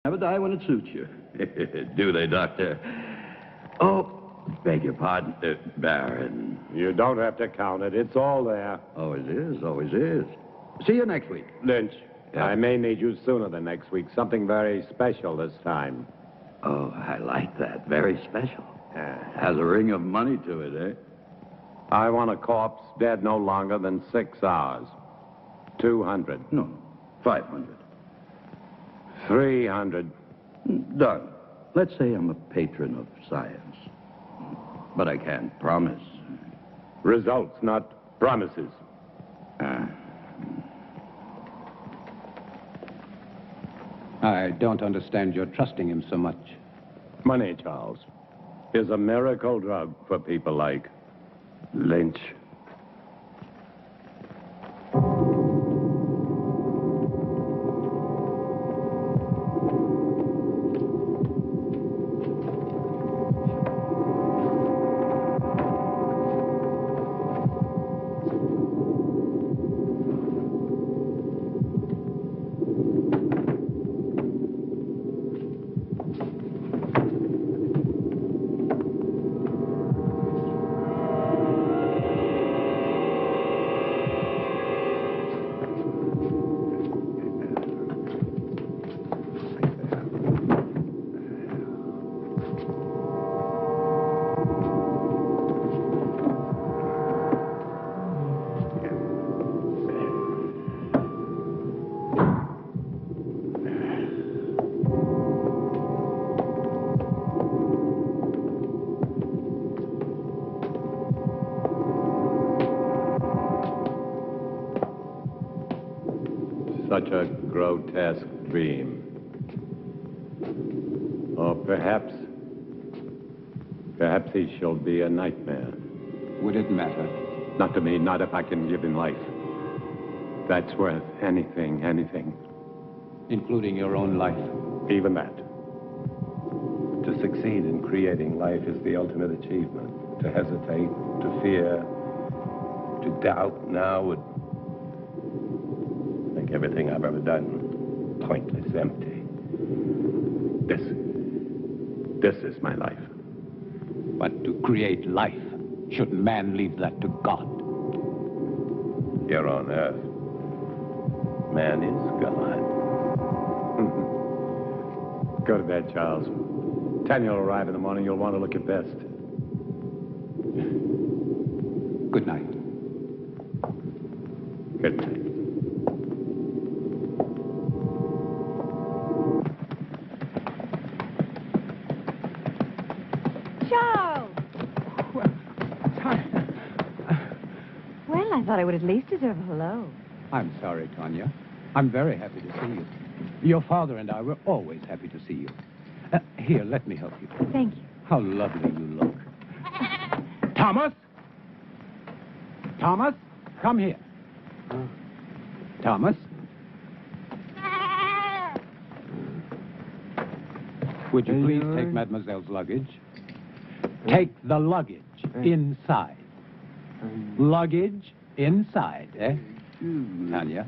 Have a die when it suits you. Do they, Doctor? Oh, beg your pardon, Baron. You don't have to count it. It's all there. Always is, always is. See you next week. Lynch, Yeah. I may need you sooner than next week. Something very special this time. Oh, I like that. Very special. Has a ring of money to it, eh? I want a corpse dead no longer than 6 hours. 200. No, 500. 300. Done. Let's say I'm a patron of science. But I can't promise. Results, not promises. I don't understand your trusting him so much. Money, Charles, is a miracle drug for people like Lynch. Such a grotesque dream. Or perhaps he shall be a nightmare. Would it matter? Not to me, not if I can give him life. That's worth anything. Including your own life? Even that. To succeed in creating life is the ultimate achievement. To hesitate, to fear, to doubt now would make everything I've ever done pointless, empty. This is my life. But to create life, shouldn't man leave that to God? Here on Earth, man is God. Go to bed, Charles. 10 you'll arrive in the morning. You'll want to look your best. Good night. Good night. Charles! Well, I thought I would at least deserve a hello. I'm sorry, Tanya. I'm very happy to see you. Your father and I were always happy to see you. Here, let me help you. Thank you. How lovely you look. Thomas? Thomas, come here. Thomas? Would you please take Mademoiselle's luggage? Take the luggage inside. Luggage inside, eh? Tanya?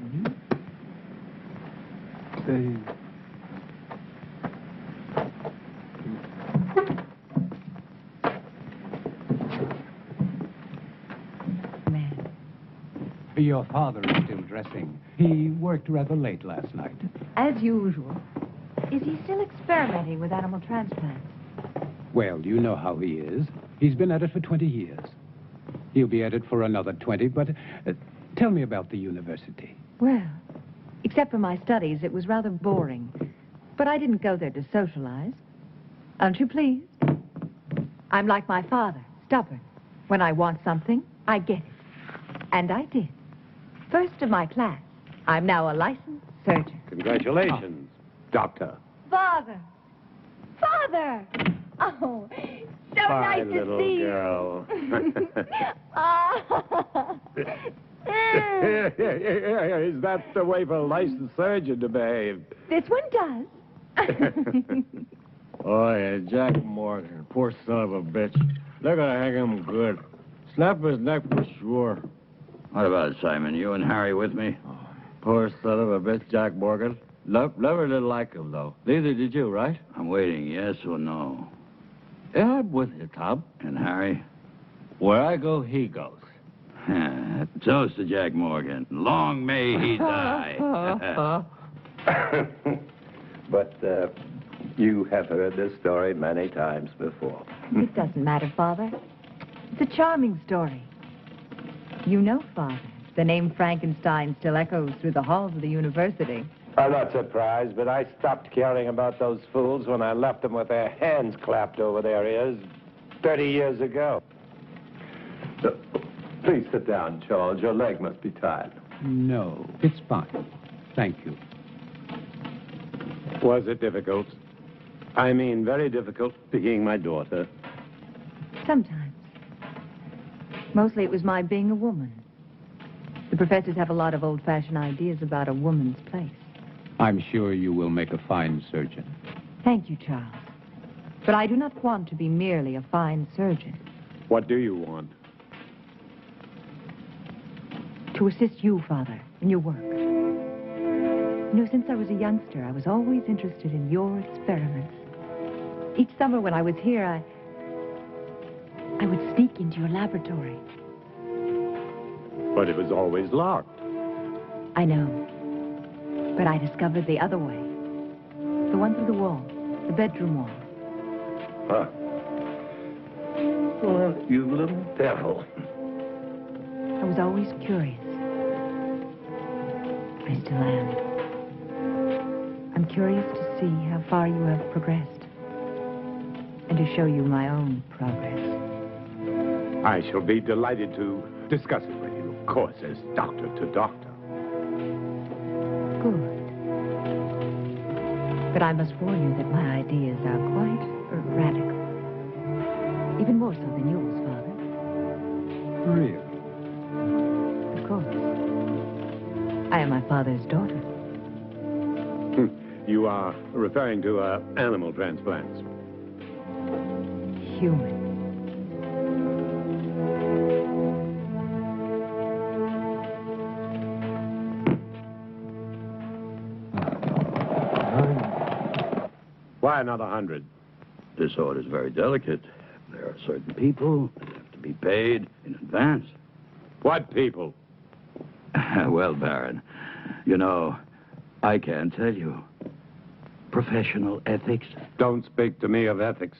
Your father is still dressing. He worked rather late last night. As usual. Is he still experimenting with animal transplants? Well, you know how he is. He's been at it for 20 years. He'll be at it for another 20, but tell me about the university. Well, except for my studies, it was rather boring. But I didn't go there to socialize. Aren't you pleased? I'm like my father, stubborn. When I want something, I get it. And I did. First of my class. I'm now a licensed surgeon. Congratulations, Doctor. Father! Father! Oh, so Bye, nice to little see girl. you. Is that the way for a licensed surgeon to behave? This one does. Oh, yeah, Jack Morgan. Poor son of a bitch. They're gonna hang him good. Snap his neck for sure. What about it, Simon? You and Harry with me? Poor son of a bitch, Jack Morgan. Never did like him, though. Neither did you, right? I'm waiting, yes or no? Yeah, I'm with you, Tom. And Harry? Where I go, he goes. Toast to Jack Morgan. Long may he die. But you have heard this story many times before. It doesn't matter, Father. It's a charming story. You know, Father, the name Frankenstein still echoes through the halls of the university. I'm not surprised, but I stopped caring about those fools when I left them with their hands clapped over their ears 30 years ago. So, please sit down, Charles. Your leg must be tired. No, it's fine. Thank you. Was it difficult? I mean, very difficult being my daughter. Sometimes. Mostly it was my being a woman. The professors have a lot of old-fashioned ideas about a woman's place. I'm sure you will make a fine surgeon. Thank you, Charles. But I do not want to be merely a fine surgeon. What do you want? To assist you, Father, in your work. You know, since I was a youngster, I was always interested in your experiments. Each summer when I was here, I would sneak into your laboratory. But it was always locked. I know. But I discovered the other way. The one through the wall, the bedroom wall. Huh. Well, you little devil. I was always curious. I still am. I'm curious to see how far you have progressed. And to show you my own progress. I shall be delighted to discuss it with you, of course, as doctor to doctor. Good. But I must warn you that my ideas are quite radical. Even more so than yours, Father. Really? Of course. I am my father's daughter. You are referring to animal transplants. Human. Why another 100? This order is very delicate. There are certain people that have to be paid in advance. What people? Well, Baron, you know, I can't tell you. Professional ethics. Don't speak to me of ethics.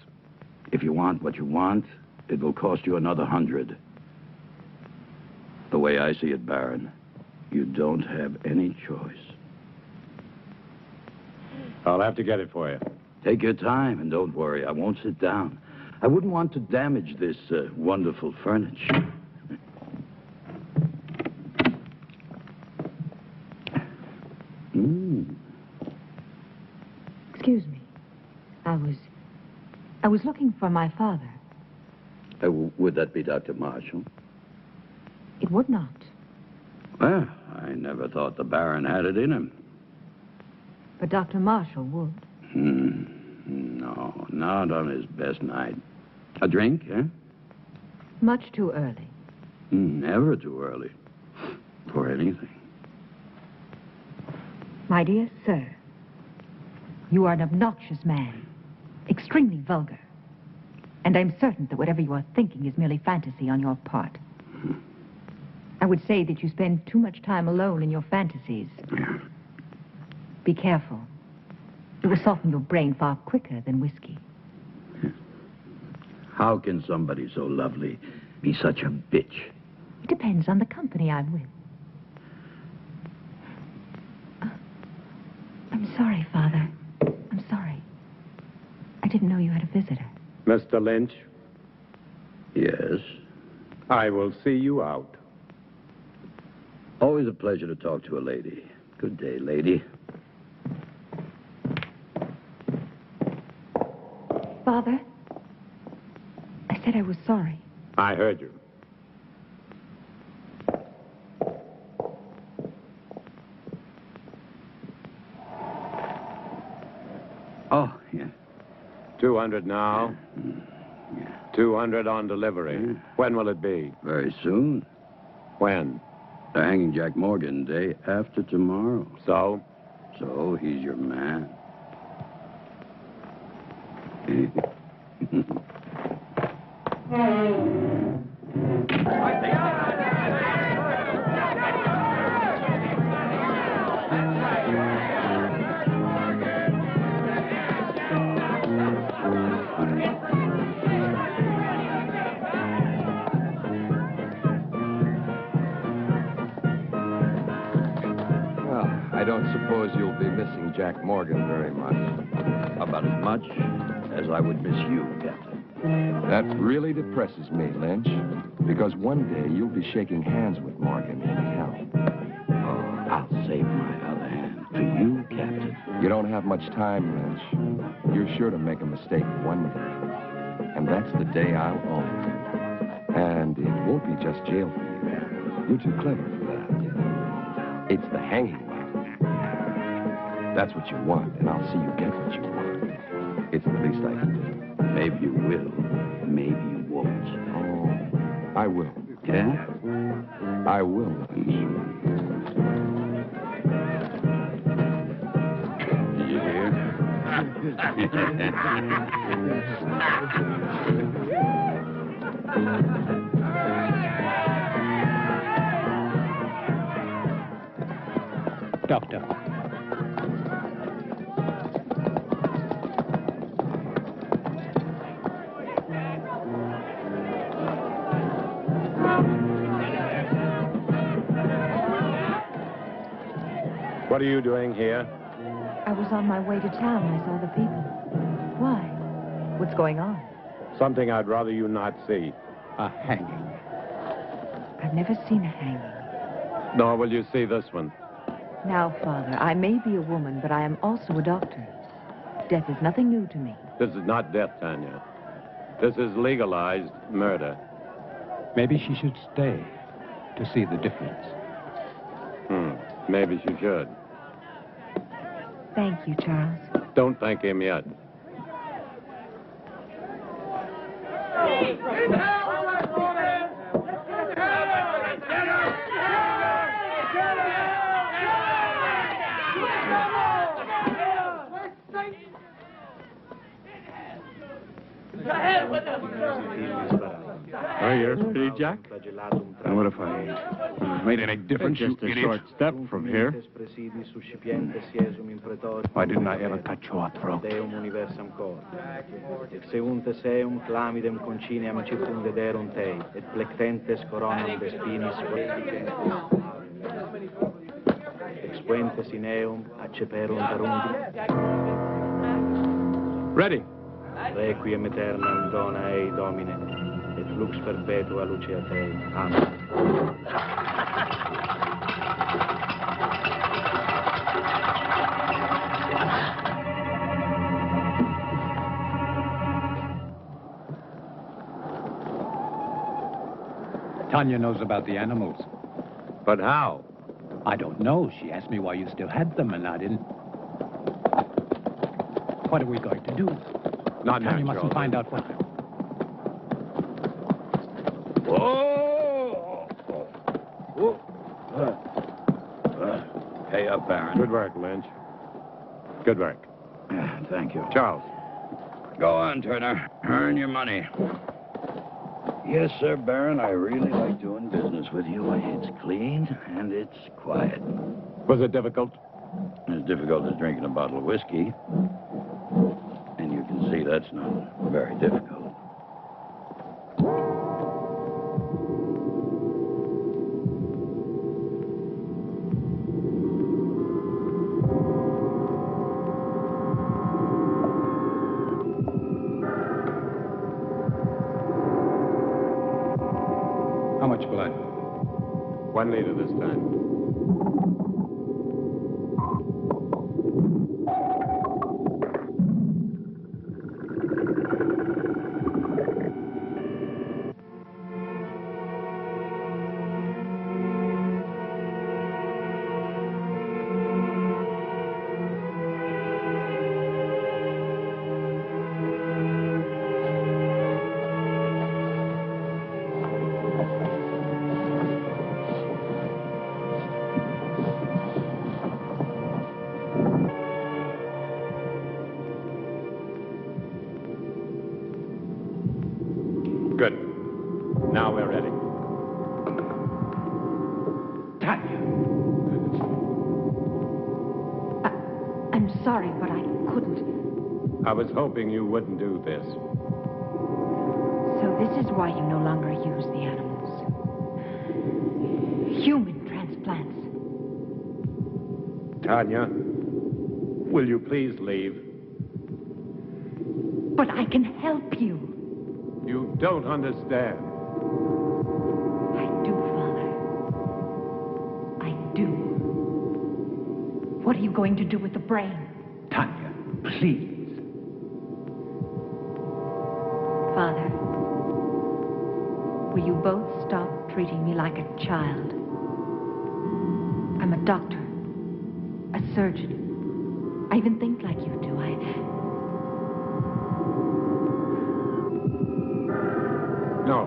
If you want what you want, it will cost you another 100. The way I see it, Baron, you don't have any choice. I'll have to get it for you. Take your time and don't worry. I won't sit down. I wouldn't want to damage this wonderful furniture. Excuse me. I was looking for my father. Would that be Dr. Marshall? It would not. Well, I never thought the Baron had it in him. But Dr. Marshall would. No, not on his best night. A drink, eh? Much too early. Never too early. For anything. My dear sir, you are an obnoxious man. Extremely vulgar. And I'm certain that whatever you are thinking is merely fantasy on your part. I would say that you spend too much time alone in your fantasies. Yeah. Be careful. It will soften your brain far quicker than whiskey. How can somebody so lovely be such a bitch? It depends on the company I'm with. I'm sorry, Father. I'm sorry. I didn't know you had a visitor. Mr. Lynch, Yes. I will see you out. Always a pleasure to talk to a lady. Good day, lady. Father, I said I was sorry. I heard you. Oh, yeah. 200 now. 200 on delivery. When will it be? Very soon. When? They're hanging Jack Morgan day after tomorrow. So? So he's your man. I don't suppose you'll be missing Jack Morgan very much. About as much as I would miss you, Captain. That really depresses me, Lynch, because one day you'll be shaking hands with Morgan in hell. Oh, I'll save my other hand for you, Captain. You don't have much time, Lynch. You're sure to make a mistake one day. And that's the day I'll own. And it won't be just jail for you. You're too clever for that. It's the hanging. That's what you want, and I'll see you get what you want. It's the least I can do. Maybe you will, maybe you won't. Oh, I will. Yeah? I will. Did you hear? Doctor. What are you doing here? I was on my way to town. I saw the people. Why? What's going on? Something I'd rather you not see. A hanging. I've never seen a hanging. Nor will you see this one. Now, Father, I may be a woman, but I am also a doctor. Death is nothing new to me. This is not death, Tanya. This is legalized murder. Maybe she should stay to see the difference. Maybe she should. Thank you, Charles. Don't thank him yet. Oh, you're pretty, Jack? And what if I made any difference, Just you a idiot? short step from here. Why didn't I ever cut your throat? Deum universam cor. Seunte seum clamidem conciniam circumdederum tei, et plectentes coronam de spinis expuentes in eum acceperum darundi. Ready. Requiem aeternam dona ei, Domine, et lux perpetua lucea Tei. Amen. Tanya knows about the animals. But how? I don't know. She asked me why you still had them, and I didn't. What are we going to do? Not Tanya now, mustn't Charles. find out what. Pay up, Baron. Good work, Lynch. Good work. Thank you. Charles. Go on, Turner. Earn your money. Yes, sir, Baron. I really like doing business with you. It's clean and it's quiet. Was it difficult? As difficult as drinking a bottle of whiskey. And you can see that's not very difficult. How much blood? 1 liter this time. Good. Now we're ready. Tanya! I'm sorry, but I couldn't. I was hoping you wouldn't do this. So this is why you no longer use the animals. Human transplants. Tanya, will you please leave? But I can help you. You don't understand. I do, Father. I do. What are you going to do with the brain? Tanya, please. Father, will you both stop treating me like a child? I'm a doctor, a surgeon. I even think like you do. No.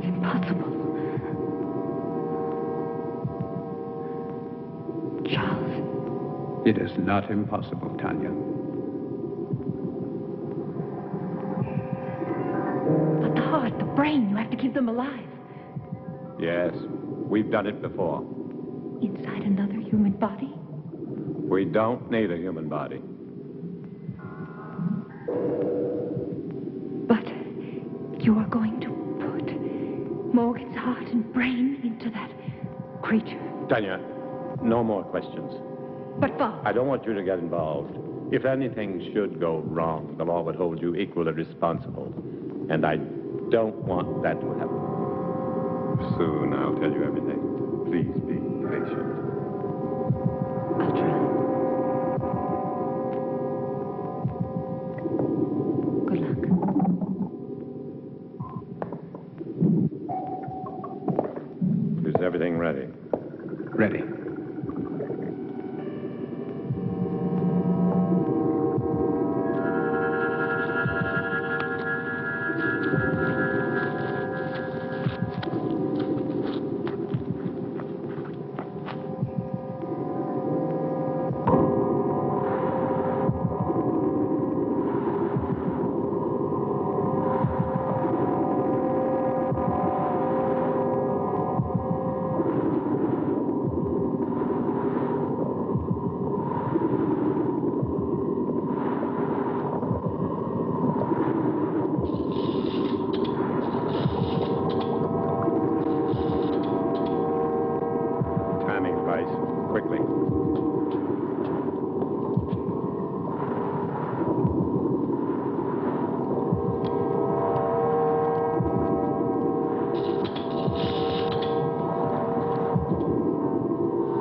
Impossible. Charles. It is not impossible, Tanya. But the heart, the brain, you have to keep them alive. Yes, we've done it before. Inside another human body? We don't need a human body. But you are going to put Morgan's heart and brain into that creature. Tanya, no more questions. But Father... I don't want you to get involved. If anything should go wrong, the law would hold you equally responsible. And I don't want that to happen. Soon I'll tell you everything. Please be patient. I'll try. Good luck. Is everything ready? Ready. Quickly.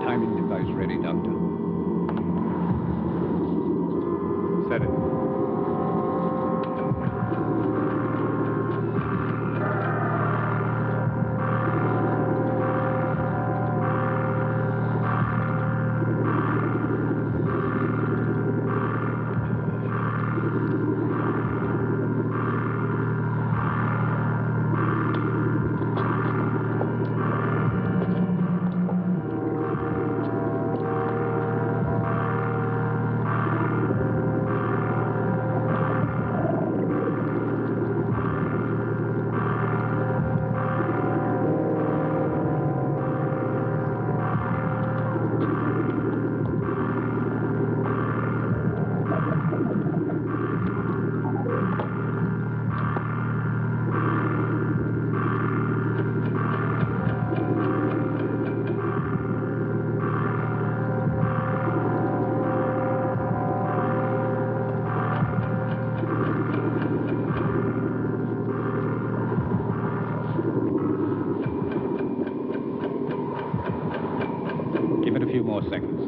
Timing device ready, Doctor. Set it. Give it a few more seconds.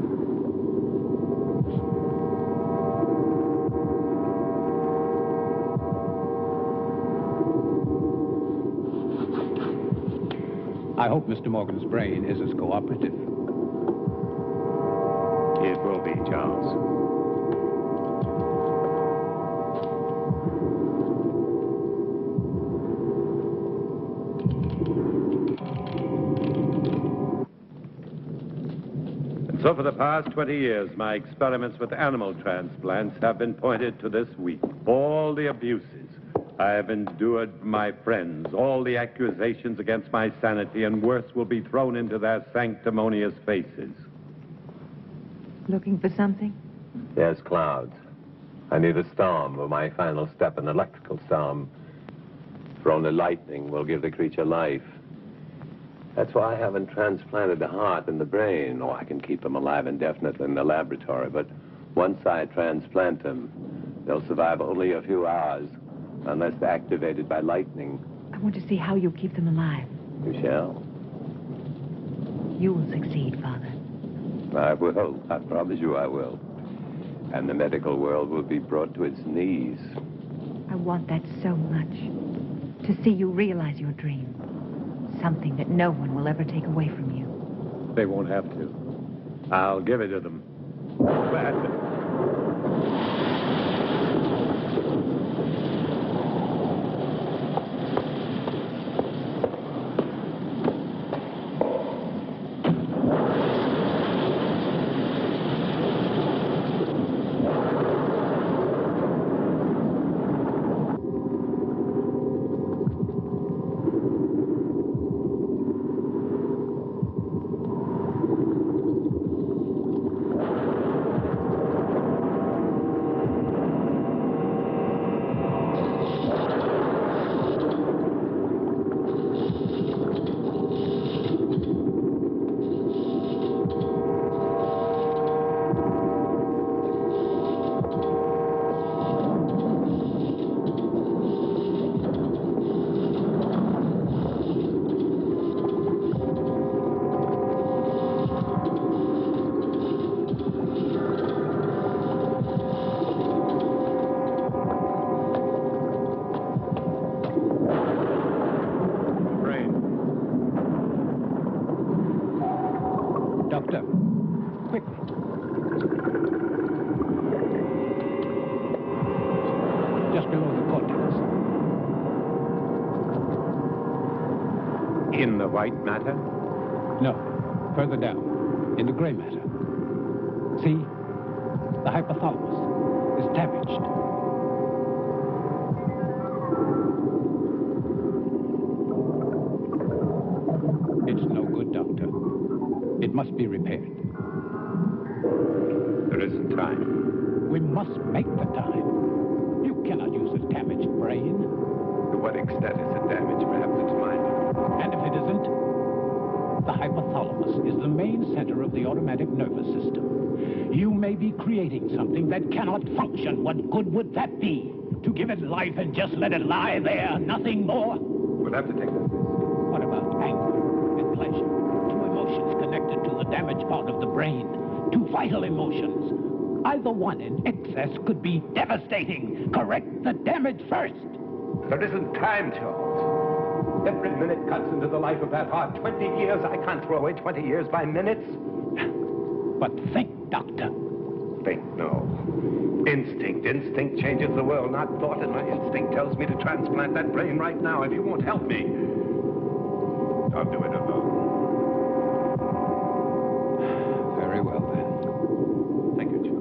I hope Mr. Morgan's brain is as cooperative. It will be, Charles. So for the past 20 years, my experiments with animal transplants have been pointed to this week. All the abuses I have endured from my friends, all the accusations against my sanity, and worse, will be thrown into their sanctimonious faces. Looking for something? Yes, clouds. I need a storm for my final step, an electrical storm. For only lightning will give the creature life. That's why I haven't transplanted the heart and the brain. Oh, I can keep them alive indefinitely in the laboratory, but once I transplant them, they'll survive only a few hours, unless they're activated by lightning. I want to see how you keep them alive. You shall. You will succeed, Father. I will. I promise you I will. And the medical world will be brought to its knees. I want that so much. To see you realize your dream. Something that no one will ever take away from you. They won't have to. I'll give it to them. Gladly. Doctor, quickly. Just below the cortex. In the white matter? No, further down, in the gray matter. See? The hypothalamus is damaged. It's no good, Doctor. It must be repaired. There isn't time. We must make the time. You cannot use a damaged brain. To what extent is it damaged? Perhaps it's minor. And if it isn't, the hypothalamus is the main center of the automatic nervous system. You may be creating something that cannot function. What good would that be? To give it life and just let it lie there, nothing more? We'll have to take this. What about anger and pleasure? Two emotions connected to the damaged part of the brain. Two vital emotions. Either one in excess could be devastating. Correct the damage first. There isn't time, Charles. Every minute cuts into the life of that heart. 20 years. I can't throw away 20 years by minutes. But think, Doctor. Think, no. Instinct. Instinct changes the world, not thought. And my instinct tells me to transplant that brain right now. If you won't help me, I'll do it alone. Very well, then. Thank you, Charles.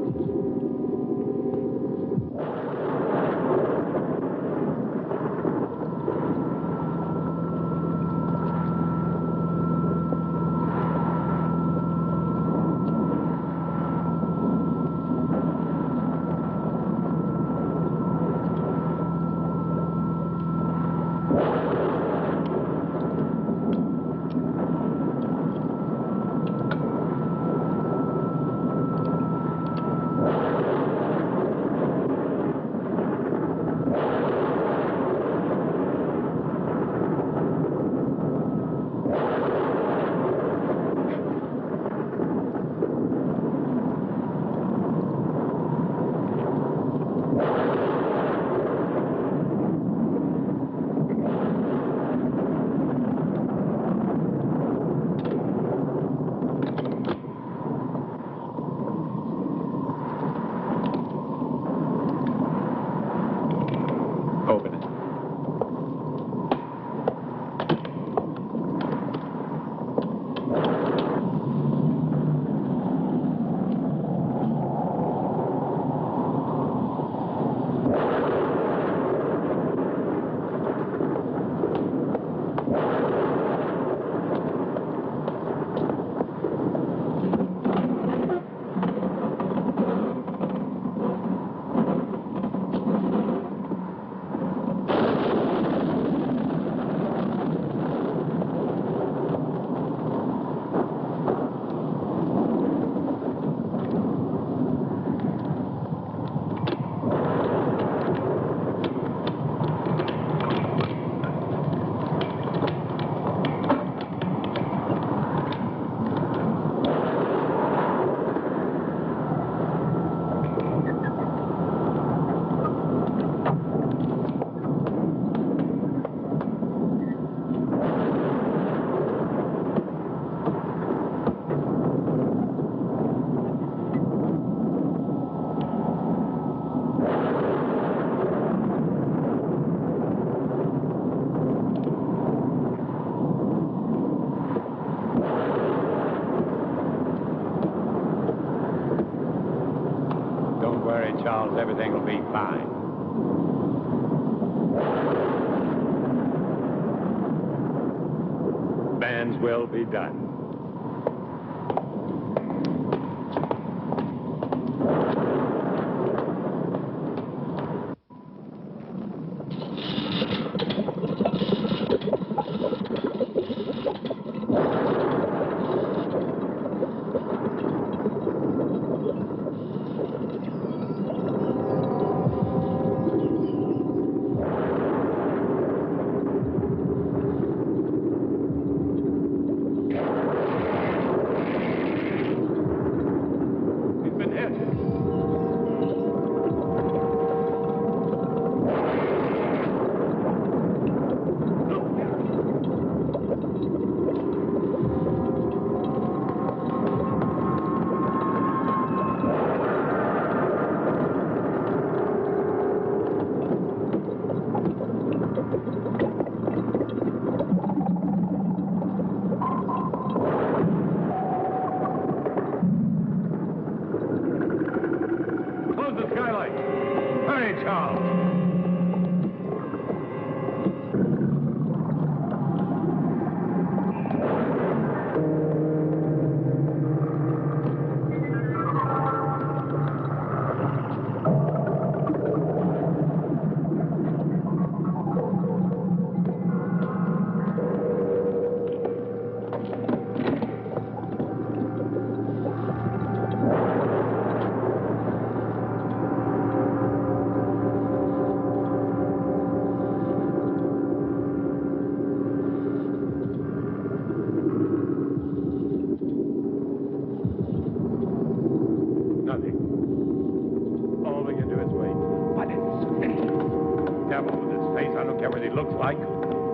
worry, Charles. Everything will be fine. Man's will be done.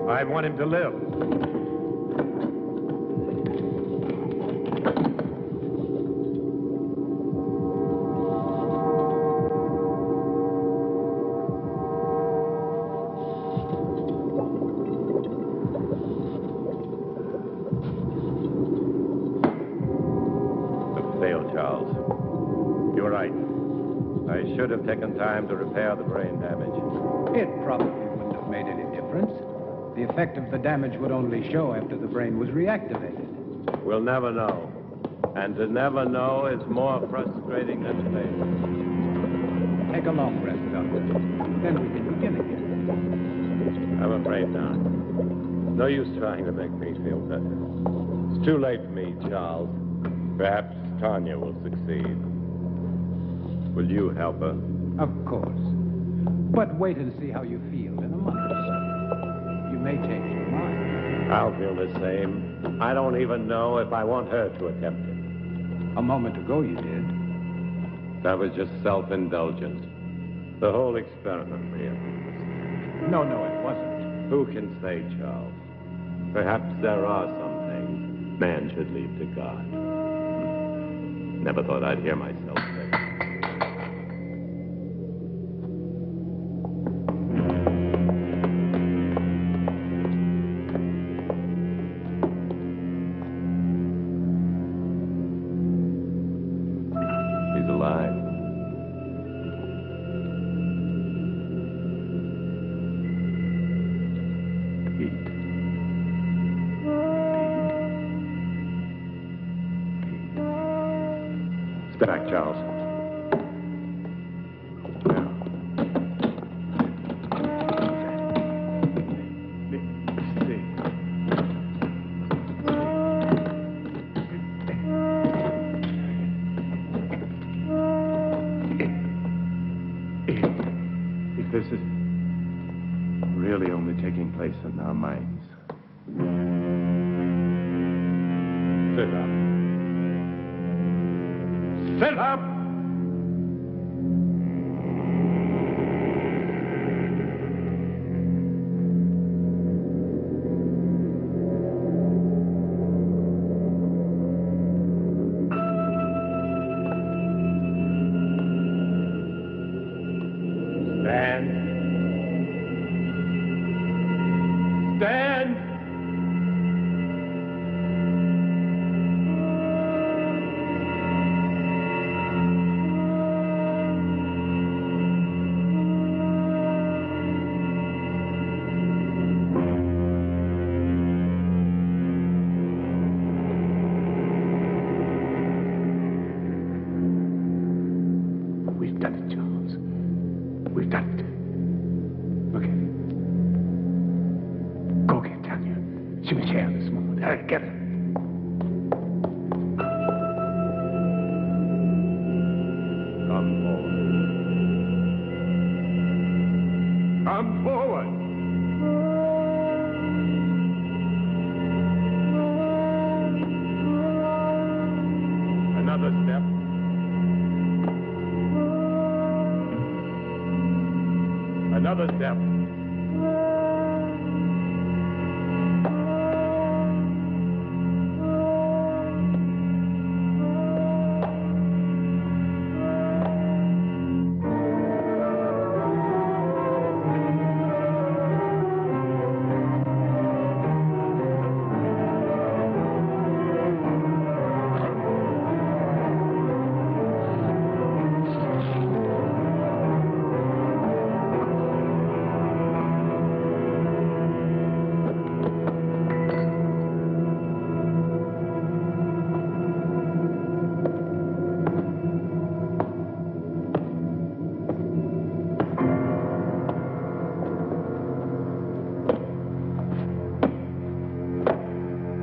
I want him to live. Look, failed, Charles. You're right. I should have taken time to repair the brain damage. It probably wouldn't have made any difference. The effect of the damage would only show after the brain was reactivated. We'll never know. And to never know is more frustrating than failure. Take a long rest, Doctor. Then we can begin again. I'm afraid not. No use trying to make me feel better. It's too late for me, Charles. Perhaps Tanya will succeed. Will you help her? Of course. But wait and see how you feel in a month or so. You may change your mind. I'll feel the same. I don't even know if I want her to attempt it. A moment ago you did. That was just self-indulgent. The whole experiment, really. No, it wasn't. Who can say, Charles? Perhaps there are some things man should leave to God. Never thought I'd hear myself say it. Back, Charles. If this is really only taking place in our minds. Sit up. Sit up! Stand. Stand! Another step.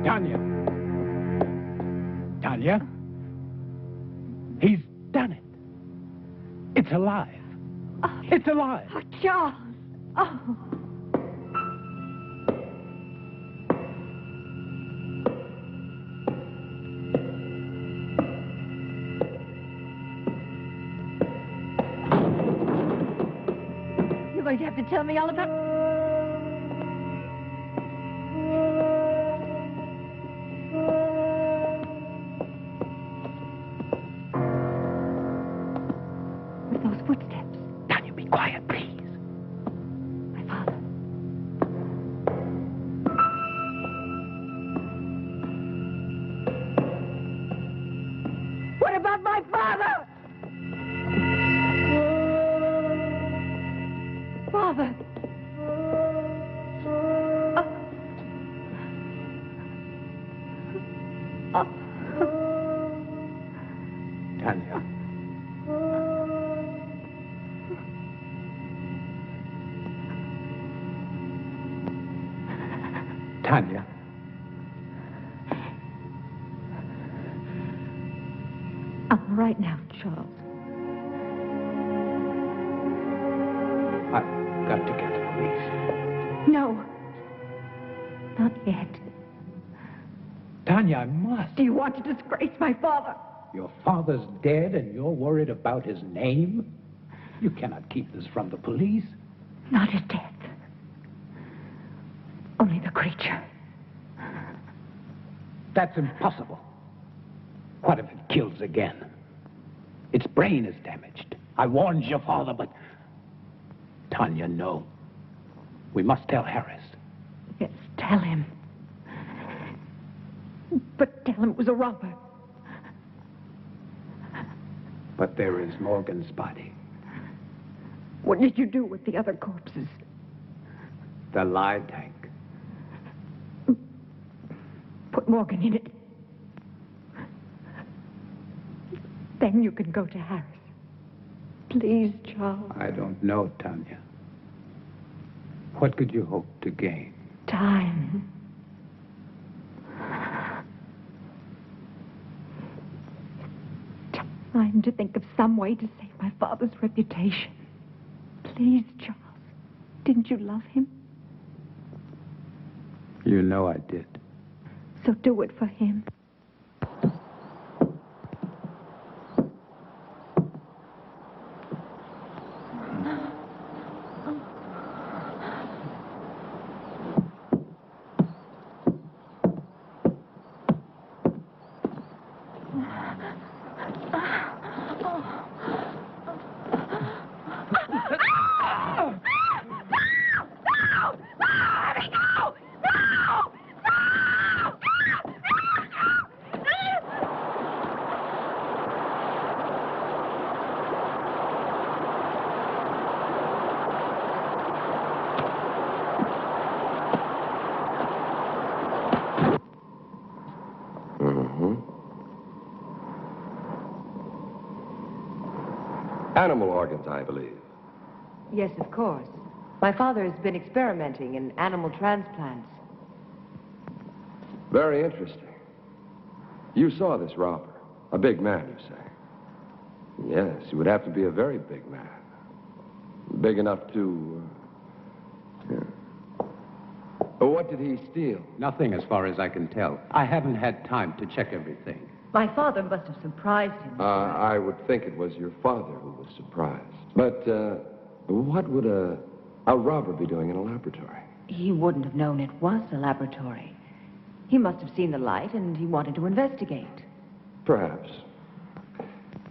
Tanya. Tanya? He's done it. It's alive. Oh, It's alive. oh, Charles. Oh. You're going to have to tell me all about... Those footsteps. Tanya, be quiet, please. My father. What about my father? Father. Tanya. Tanya. I'm all right now, Charles. I've got to get the police. No. Not yet. Tanya, I must. Do you want to disgrace my father? Your father's dead and you're worried about his name? You cannot keep this from the police. Not his death. Only the creature. That's impossible. What if it kills again? Its brain is damaged. I warned your father, but... Tanya, no. We must tell Harris. Yes, tell him. But tell him it was a robber. But there is Morgan's body. What did you do with the other corpses? The lie tank. Put Morgan in it. Then you can go to Harris. Please, Charles. I don't know, Tanya. What could you hope to gain? Time. Time to think of some way to save my father's reputation. Please, Charles. Didn't you love him? You know I did. So do it for him. Animal organs, I believe. Yes, of course. My father has been experimenting in animal transplants. Very interesting. You saw this robber. A big man, you say? Yes, he would have to be a very big man. Big enough to... But what did he steal? Nothing as far as I can tell. I haven't had time to check everything. My father must have surprised him. I would think it was your father who was surprised. But what would a How'd Robert be doing in a laboratory? He wouldn't have known it was a laboratory. He must have seen the light and he wanted to investigate. Perhaps.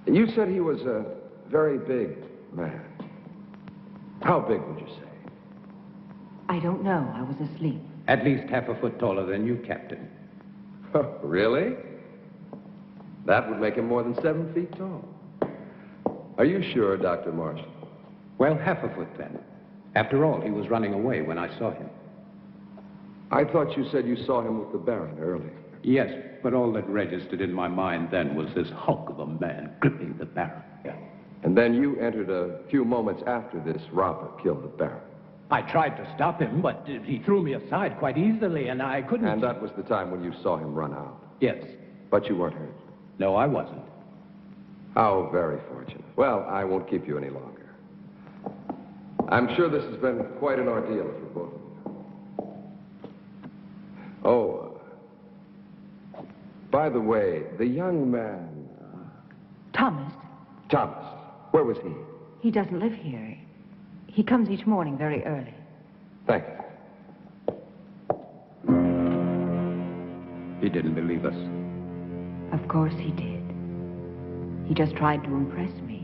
You said he was a very big man. How big would you say? I don't know. I was asleep. At least half a foot taller than you, Captain. Really? That would make him more than 7 feet tall. Are you sure, Dr. Marshall? Well, half a foot then. After all, he was running away when I saw him. I thought you said you saw him with the Baron earlier. Yes, but all that registered in my mind then was this hulk of a man gripping the Baron. Yeah. And then you entered a few moments after this Robert killed the Baron. I tried to stop him, but he threw me aside quite easily, and I couldn't... And that was the time when you saw him run out. Yes. But you weren't hurt. No, I wasn't. How very fortunate. Well, I won't keep you any longer. I'm sure this has been quite an ordeal for both of you. Oh, by the way, the young man... Thomas. Thomas, where was he? He doesn't live here. He comes each morning very early. Thank you. He didn't believe us. Of course he did. He just tried to impress me.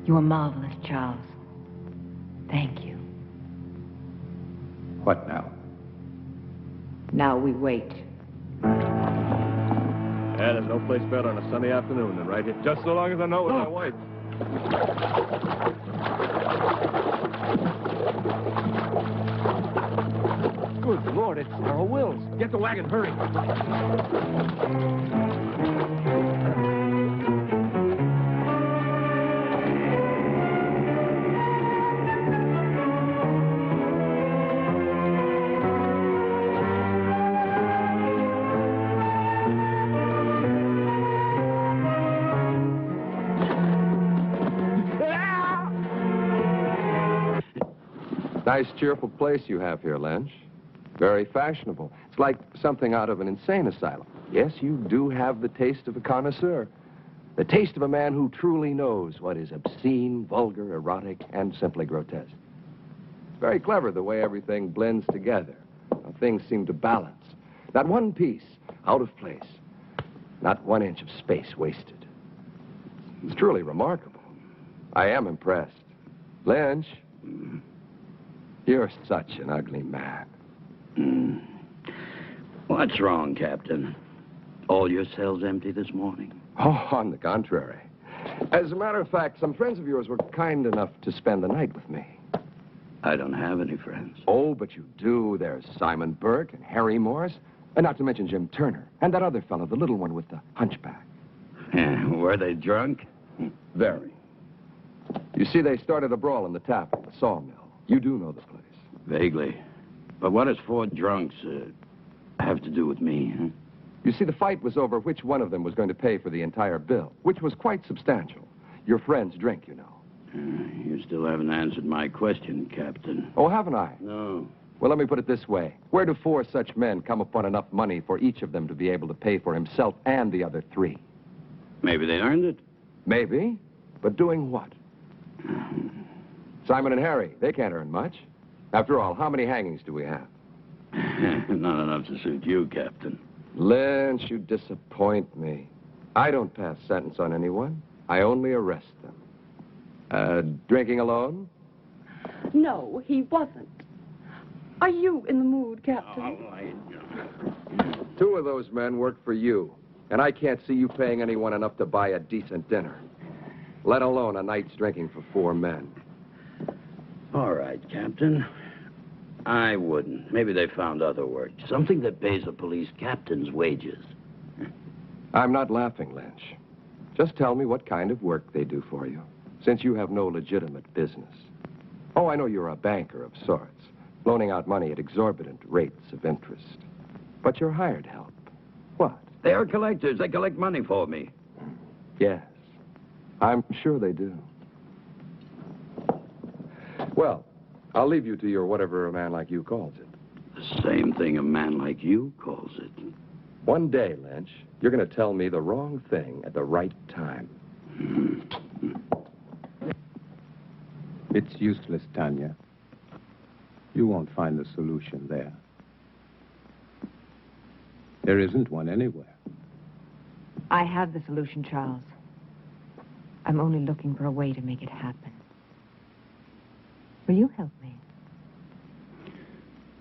You are marvelous, Charles. Thank you. What now? Now we wait. Yeah, there's no place better on a sunny afternoon than right here. Just so long as I know it with my wife. Good Lord, it's Sarah Wills. Get the wagon, hurry. Nice, cheerful place you have here, Lynch. Very fashionable. It's like something out of an insane asylum. Yes, you do have the taste of a connoisseur. The taste of a man who truly knows what is obscene, vulgar, erotic, and simply grotesque. It's very clever the way everything blends together. How things seem to balance. Not one piece out of place. Not 1 inch of space wasted. It's truly remarkable. I am impressed. Lynch, you're such an ugly man. What's wrong, Captain? All your cells empty this morning? Oh, on the contrary. As a matter of fact, some friends of yours were kind enough to spend the night with me. I don't have any friends. Oh, but you do. There's Simon Burke and Harry Morris, and not to mention Jim Turner, and that other fellow, the little one with the hunchback. Were they drunk? Very. You see, they started a brawl in the tap at the sawmill. You do know the place. Vaguely. But what does 4 drunks have to do with me, huh? You see, the fight was over which one of them was going to pay for the entire bill, which was quite substantial. Your friend's drink, you know. You still haven't answered my question, Captain. Oh, haven't I? No. Well, let me put it this way. Where do 4 such men come upon enough money for each of them to be able to pay for himself and the other 3? Maybe they earned it. Maybe. But doing what? Simon and Harry, they can't earn much. After all, how many hangings do we have? Not enough to suit you, Captain. Lynch, you disappoint me. I don't pass sentence on anyone. I only arrest them. Drinking alone? No, he wasn't. Are you in the mood, Captain? 2 of those men work for you, and I can't see you paying anyone enough to buy a decent dinner, let alone a night's drinking for 4 men. All right, Captain. I wouldn't. Maybe they found other work. Something that pays a police captain's wages. I'm not laughing, Lynch. Just tell me what kind of work they do for you, since you have no legitimate business. Oh, I know you're a banker of sorts, loaning out money at exorbitant rates of interest. But you're hired help. What? They are collectors. They collect money for me. Yes, I'm sure they do. Well, I'll leave you to your whatever a man like you calls it. The same thing a man like you calls it. One day, Lynch, you're going to tell me the wrong thing at the right time. It's useless, Tanya. You won't find the solution there. There isn't one anywhere. I have the solution, Charles. I'm only looking for a way to make it happen. Will you help me?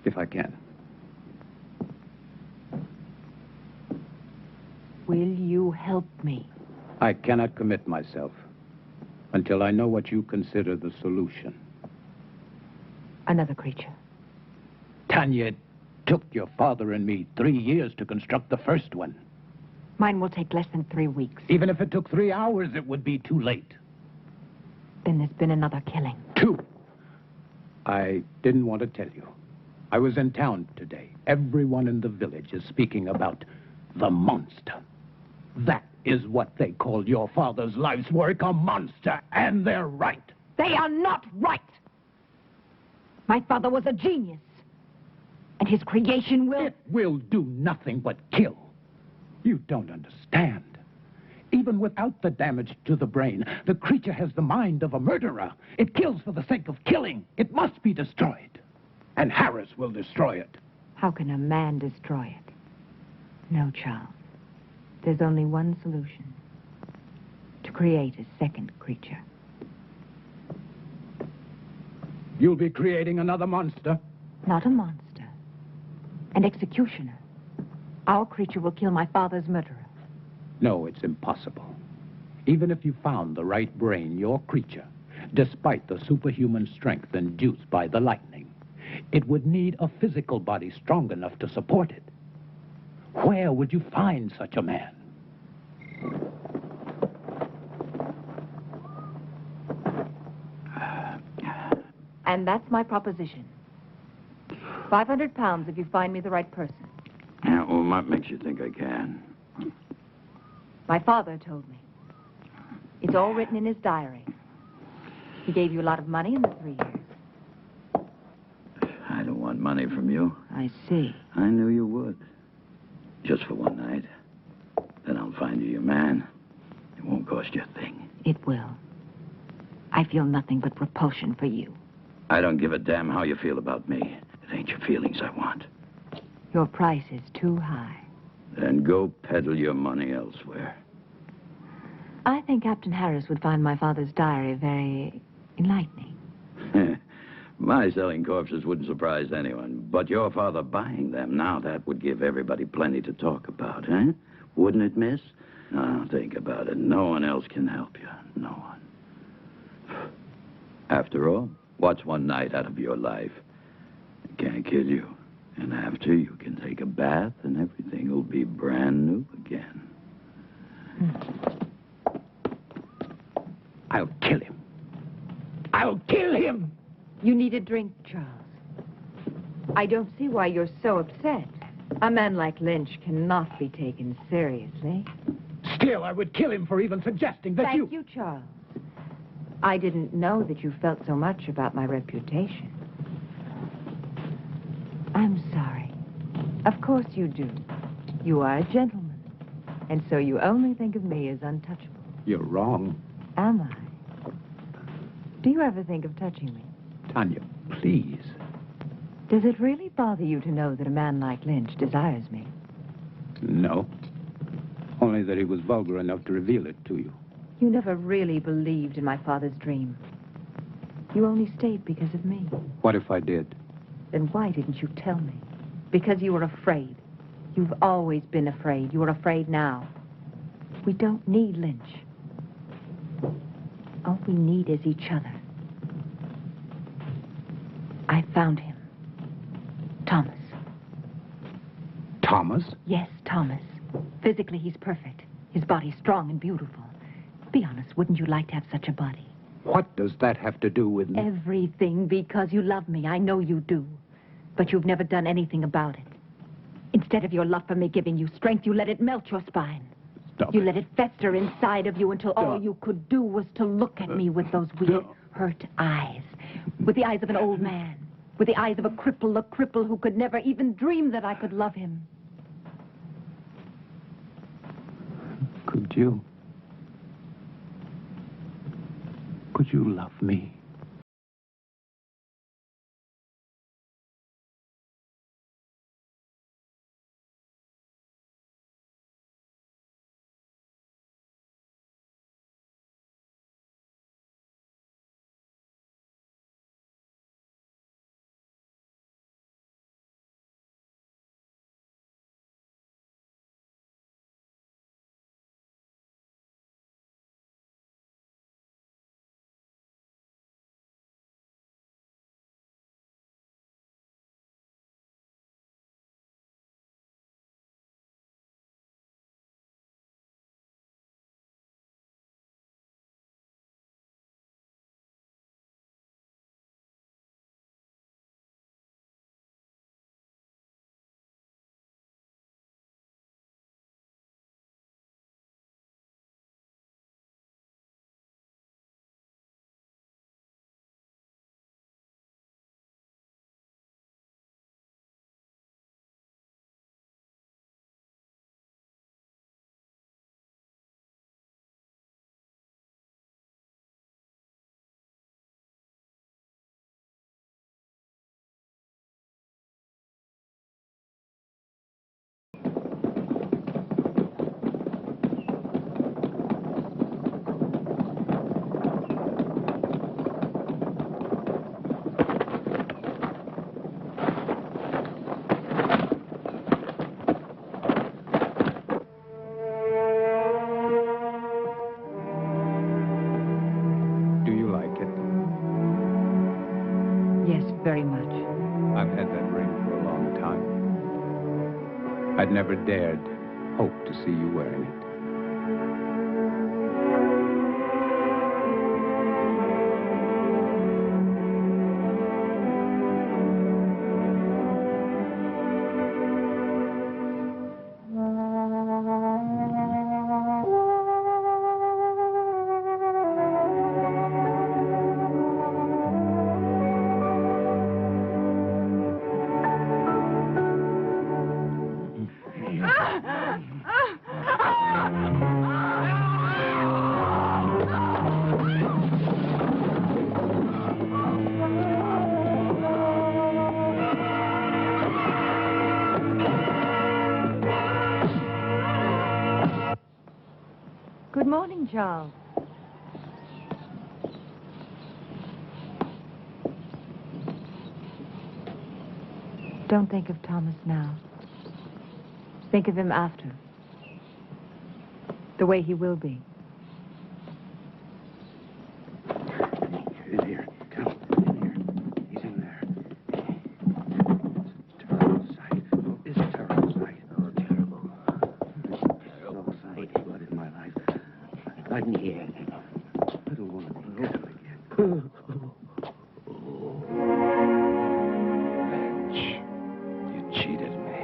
If I can. Will you help me? I cannot commit myself until I know what you consider the solution. Another creature. Tanya, it took your father and me 3 years to construct the first one. Mine will take less than 3 weeks. Even if it took 3 hours, it would be too late. Then there's been another killing. 2. I didn't want to tell you. I was in town today. Everyone in the village is speaking about the monster. That is what they called your father's life's work, a monster, and they're right. They are not right! My father was a genius. And his creation will... It will do nothing but kill. You don't understand. Even without the damage to the brain, the creature has the mind of a murderer. It kills for the sake of killing. It must be destroyed. And Harris will destroy it. How can a man destroy it? No, Charles. There's only one solution. To create a second creature. You'll be creating another monster? Not a monster. An executioner. Our creature will kill my father's murderer. No, it's impossible. Even if you found the right brain, your creature, despite the superhuman strength induced by the lightning, it would need a physical body strong enough to support it. Where would you find such a man? And that's my proposition. 500 pounds if you find me the right person. Yeah, well, what makes you think I can? My father told me. It's all written in his diary. He gave you a lot of money in the 3 years. I don't want money from you. I see. I knew you would. Just for one night. Then I'll find you your man. It won't cost you a thing. It will. I feel nothing but repulsion for you. I don't give a damn how you feel about me. It ain't your feelings I want. Your price is too high. Then go peddle your money elsewhere. I think Captain Harris would find my father's diary very enlightening. My selling corpses wouldn't surprise anyone. But your father buying them, now that would give everybody plenty to talk about, eh? Wouldn't it, miss? Now, think about it. No one else can help you. No one. After all, what's one night out of your life? It can't kill you. And after, you can take a bath and everything will be brand new again. I'll kill him. I'll kill him! You need a drink, Charles. I don't see why you're so upset. A man like Lynch cannot be taken seriously. Still, I would kill him for even suggesting that Thank you, Charles. I didn't know that you felt so much about my reputation. I'm sorry. Of course you do. You are a gentleman. And so you only think of me as untouchable. You're wrong. Am I? Do you ever think of touching me? Tanya, please. Does it really bother you to know that a man like Lynch desires me? No. Only that he was vulgar enough to reveal it to you. You never really believed in my father's dream. You only stayed because of me. What if I did? Then why didn't you tell me? Because you were afraid. You've always been afraid. You are afraid now. We don't need Lynch. All we need is each other. I found him. Thomas. Thomas? Yes, Thomas. Physically, he's perfect. His body's strong and beautiful. Be honest, wouldn't you like to have such a body? What does that have to do with me? Everything, because you love me. I know you do. But you've never done anything about it. Instead of your love for me giving you strength, you let it melt your spine. Stop You it. let it fester inside of you until all you could do was to look at me with those weird, hurt eyes. With the eyes of an old man. With the eyes of a cripple who could never even dream that I could love him. Could you? Could you love me? very much. I've had that ring for a long time. I'd never dared hope to see you wearing it. Good morning, Charles. Don't think of Thomas now. Think of him after. The way he will be. In here. Come. In here. He's in there. It's a terrible sight. Oh, it's a terrible sight. Oh, terrible. Terrible sight. Blood in my life. Blood in here. I don't want to come again. Lynch, you cheated me.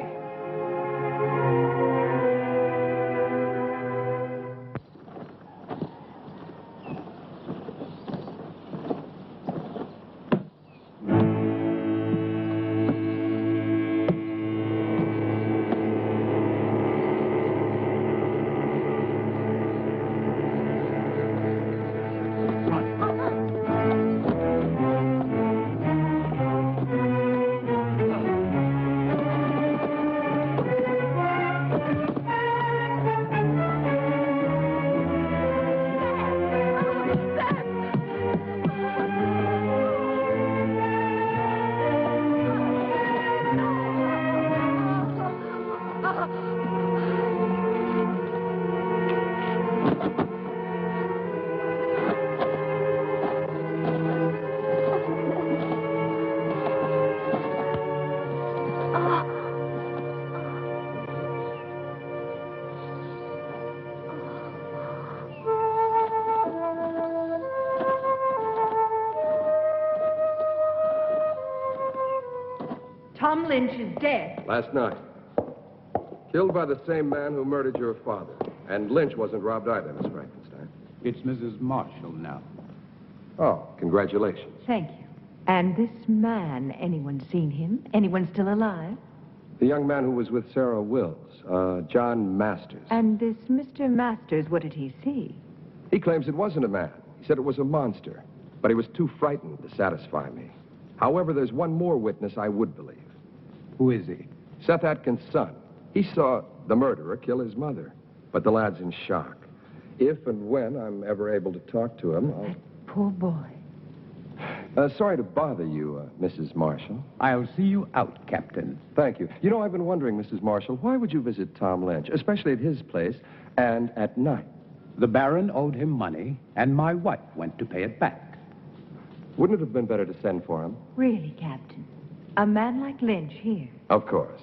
Tom Lynch is dead. Last night. Killed by the same man who murdered your father. And Lynch wasn't robbed either, Miss Frankenstein. It's Mrs. Marshall now. Oh, congratulations. Thank you. And this man, anyone seen him? Anyone still alive? The young man who was with Sarah Wills, John Masters. And this Mr. Masters, what did he see? He claims it wasn't a man. He said it was a monster. But he was too frightened to satisfy me. However, there's one more witness I would believe. Who is he? Seth Atkins' son. He saw the murderer kill his mother. But the lad's in shock. If and when I'm ever able to talk to him, I'll... That poor boy. Sorry to bother you, Mrs. Marshall. I'll see you out, Captain. Thank you. You know, I've been wondering, Mrs. Marshall, why would you visit Tom Lynch, especially at his place, and at night? The Baron owed him money, and my wife went to pay it back. Wouldn't it have been better to send for him? Really, Captain? A man like Lynch here? Of course.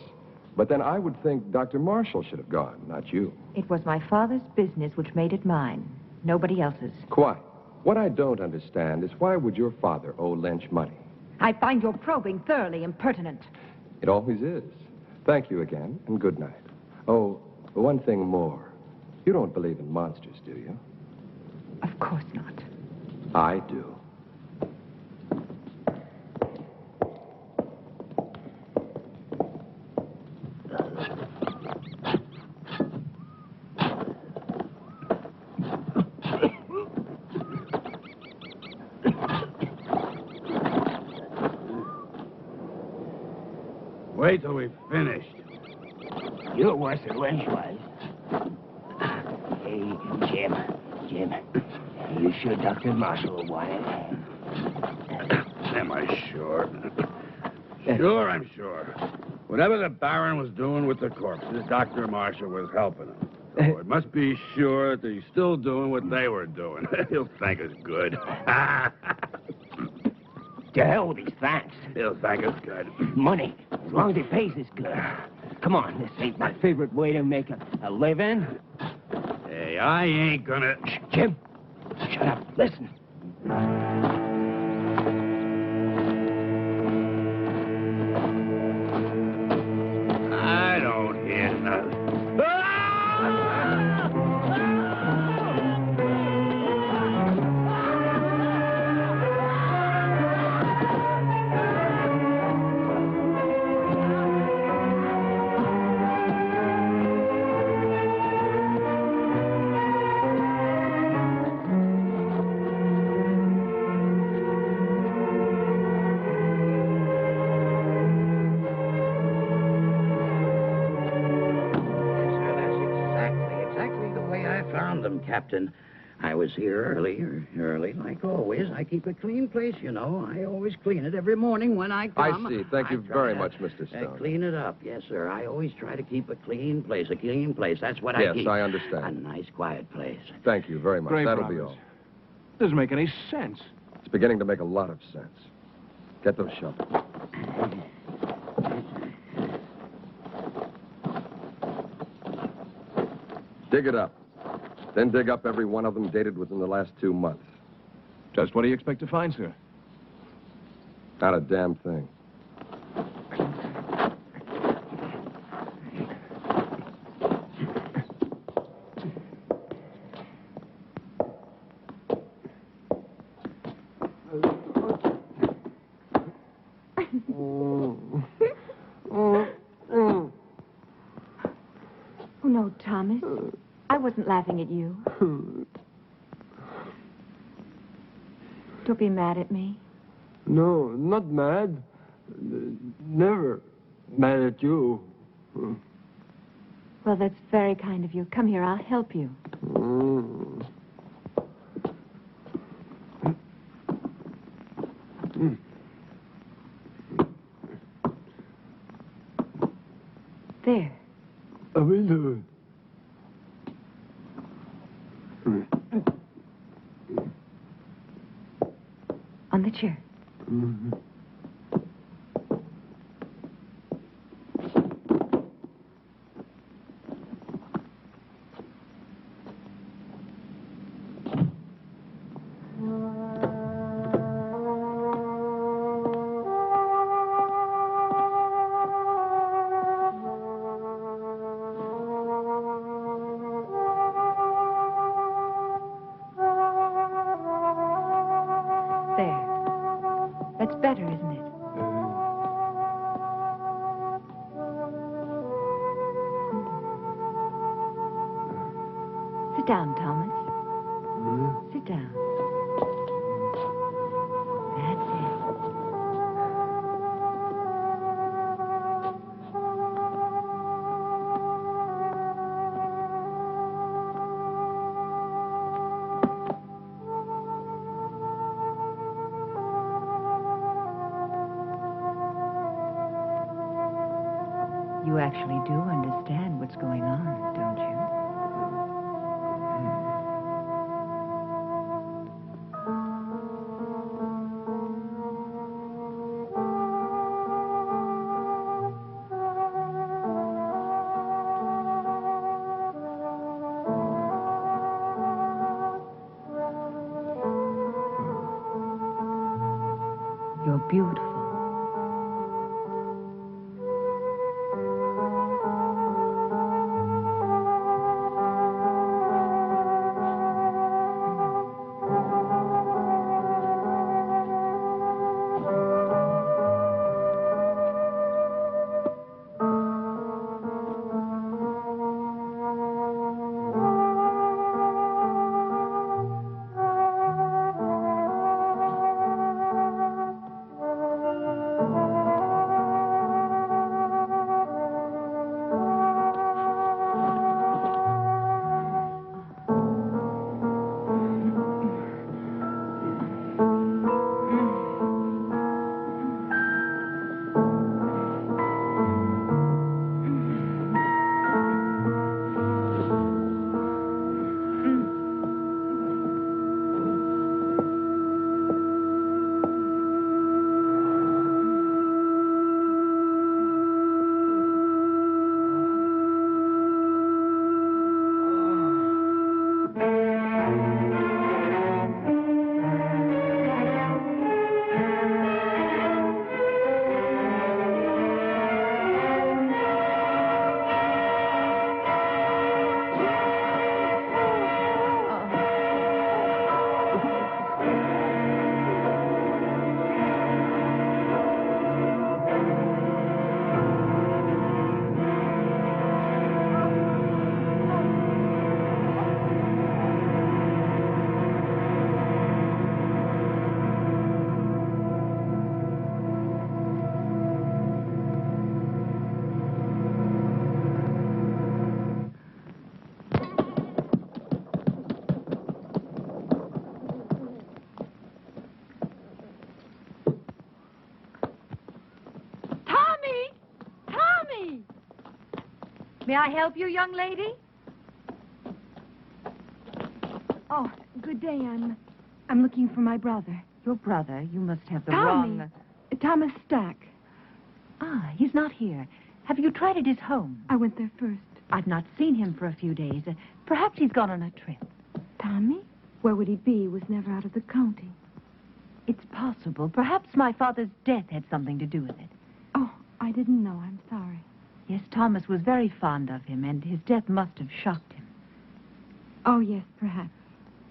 But then I would think Dr. Marshall should have gone, not you. It was my father's business which made it mine. Nobody else's. Quite. What I don't understand is why would your father owe Lynch money? I find your probing thoroughly impertinent. It always is. Thank you again, and good night. Oh, one thing more. You don't believe in monsters, do you? Of course not. I do. Wait till we've finished. You're worse than Lynch was. Hey, Jim, you sure Dr. Marshall will want it? Am I sure? Sure, I'm sure. Whatever the Baron was doing with the corpses, Dr. Marshall was helping him. So it must be sure that he's still doing what they were doing. He'll think it's good. To hell with these facts. Feels like it's good. Money. As long as it pays, it's good. Come on, this ain't my favorite way to make a living. Hey, I ain't gonna... Shh, Jim. Shut up. Listen. I don't hear nothing. Captain. I was here early, like always. I keep a clean place, you know. I always clean it every morning when I come. I see. Thank you very much, Mr. Stone. Clean it up, yes, sir. I always try to keep a clean place, That's what I keep. Yes, I understand. A nice, quiet place. Thank you very much. Great That'll progress. be all. Doesn't make any sense. It's beginning to make a lot of sense. Get those shovels. Dig it up. Then dig up every one of them dated within the last 2 months. Just what do you expect to find, sir? Not a damn thing. Oh, no, Thomas. I wasn't laughing at you. Don't be mad at me. No, not mad. Never mad at you. Well, that's very kind of you. Come here, I'll help you. There. I will do it. On the chair. That's better, isn't it? Sit down, Thomas. Sit down. That's it. You actually do understand what's going on, don't you? You're beautiful. May I help you, young lady? Oh, good day. I'm looking for my brother. Your brother? You must have the Tommy. wrong... Thomas Stack. Ah, he's not here. Have you tried at his home? I went there first. I've not seen him for a few days. Perhaps he's gone on a trip. Tommy? Where would he be? He was never out of the county. It's possible. Perhaps my father's death had something to do with it. Oh, I didn't know. I'm sorry. Yes, Thomas was very fond of him, and his death must have shocked him. Oh, yes, perhaps.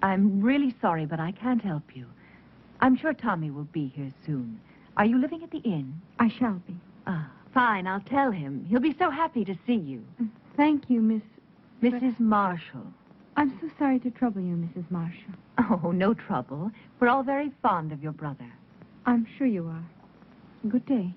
I'm really sorry, but I can't help you. I'm sure Tommy will be here soon. Are you living at the inn? I shall be. Ah, fine. I'll tell him. He'll be so happy to see you. Thank you, Mrs. Marshall. I'm so sorry to trouble you, Mrs. Marshall. Oh, no trouble. We're all very fond of your brother. I'm sure you are. Good day.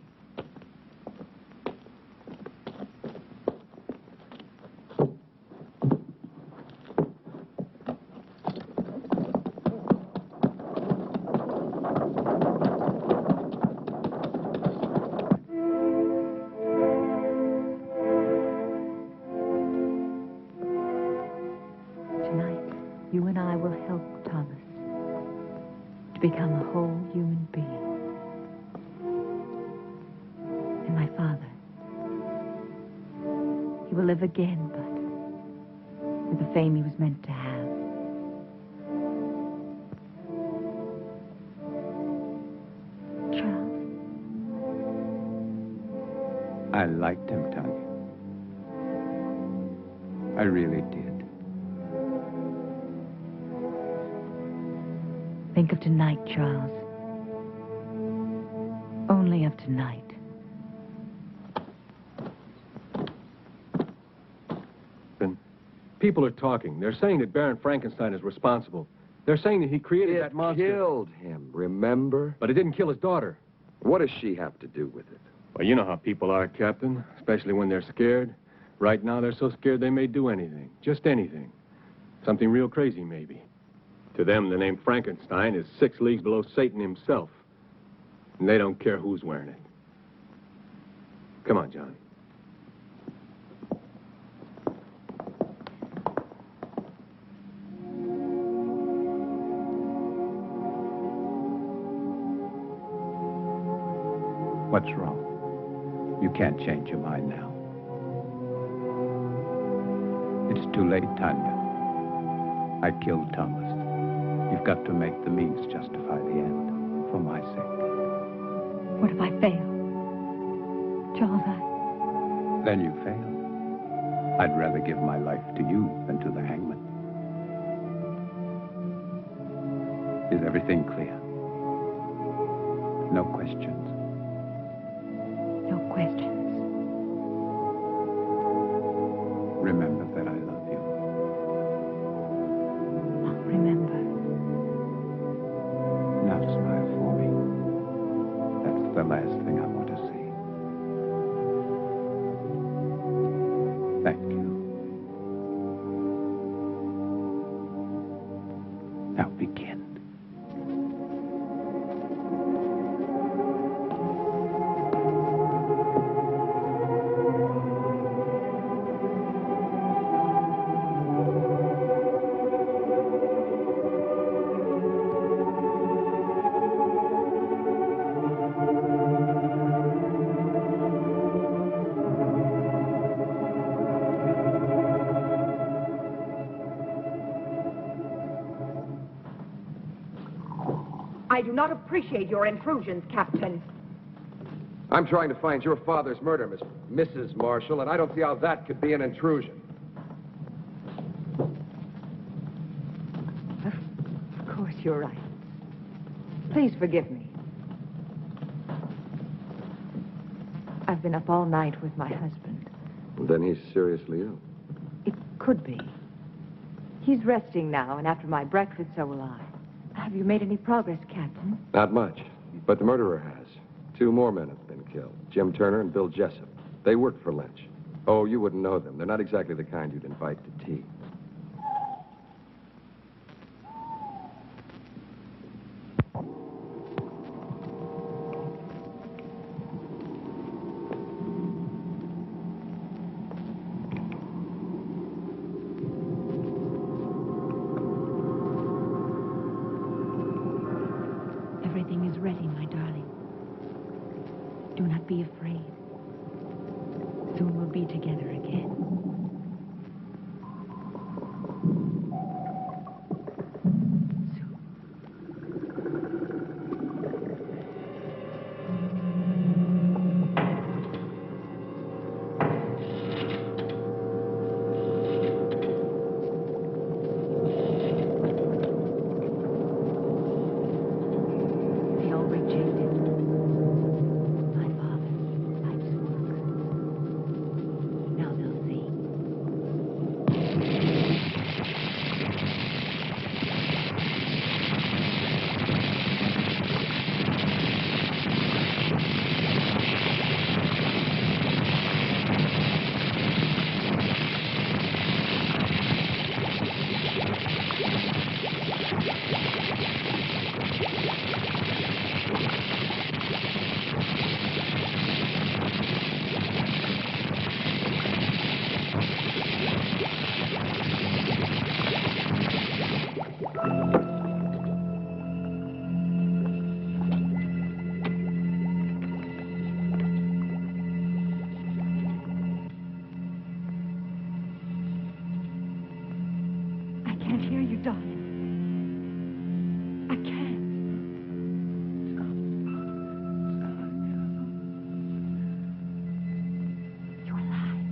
You and I will help Thomas to become a whole human being. And my father, he will live again, but with the fame he was meant to have. Charles? I liked him, Tanya. I really did. Think of tonight, Charles. Only of tonight. People are talking. They're saying that Baron Frankenstein is responsible. They're saying that he created that monster. It killed him, remember? But it didn't kill his daughter. What does she have to do with it? Well, you know how people are, Captain, especially when they're scared. Right now, they're so scared they may do anything. Just anything. Something real crazy, maybe. To them, the name Frankenstein is 6 leagues below Satan himself. And they don't care who's wearing it. Come on, John. What's wrong? You can't change your mind now. It's too late, Tanya. I killed Thomas. You've got to make the means justify the end, for my sake. What if I fail? Charles, Then you fail. I'd rather give my life to you than to the hangman. Is everything clear? No questions? No questions. Remember that I love you. I'll remember. Now smile for me. That's the last thing I want to see. Thank you. Now begin. I do not appreciate your intrusions, Captain. I'm trying to find your father's murder, Mrs. Marshall, and I don't see how that could be an intrusion. Of course, you're right. Please forgive me. I've been up all night with my husband. Then he's seriously ill. It could be. He's resting now, and after my breakfast, so will I. Have you made any progress, Captain? Not much, but the murderer has. 2 more men have been killed, Jim Turner and Bill Jessup. They worked for Lynch. Oh, you wouldn't know them. They're not exactly the kind you'd invite to tea. is ready, my darling. Do not be afraid. Soon we'll be together again. They all rejected my father's life's work. Now they'll see. I can't hear you, darling. I can't. You're alive.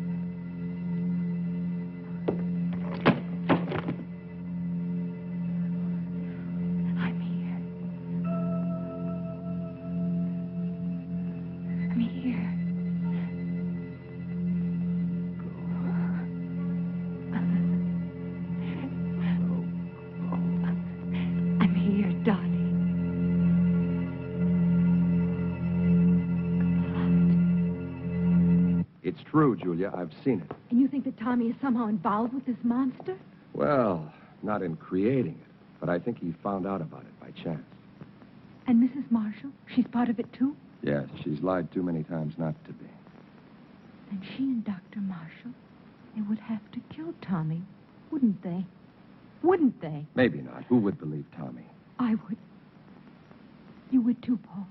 I'm here. I'm here. I'm here, darling. It's true, Julia. I've seen it. And you think that Tommy is somehow involved with this monster? Well, not in creating it, but I think he found out about it by chance. And Mrs. Marshall? She's part of it, too? Yes, she's lied too many times not to be. Then she and Dr. Marshall, they would have to kill Tommy, wouldn't they? Wouldn't they? Maybe not. Who would believe Tommy? I would. You would, too, Paul.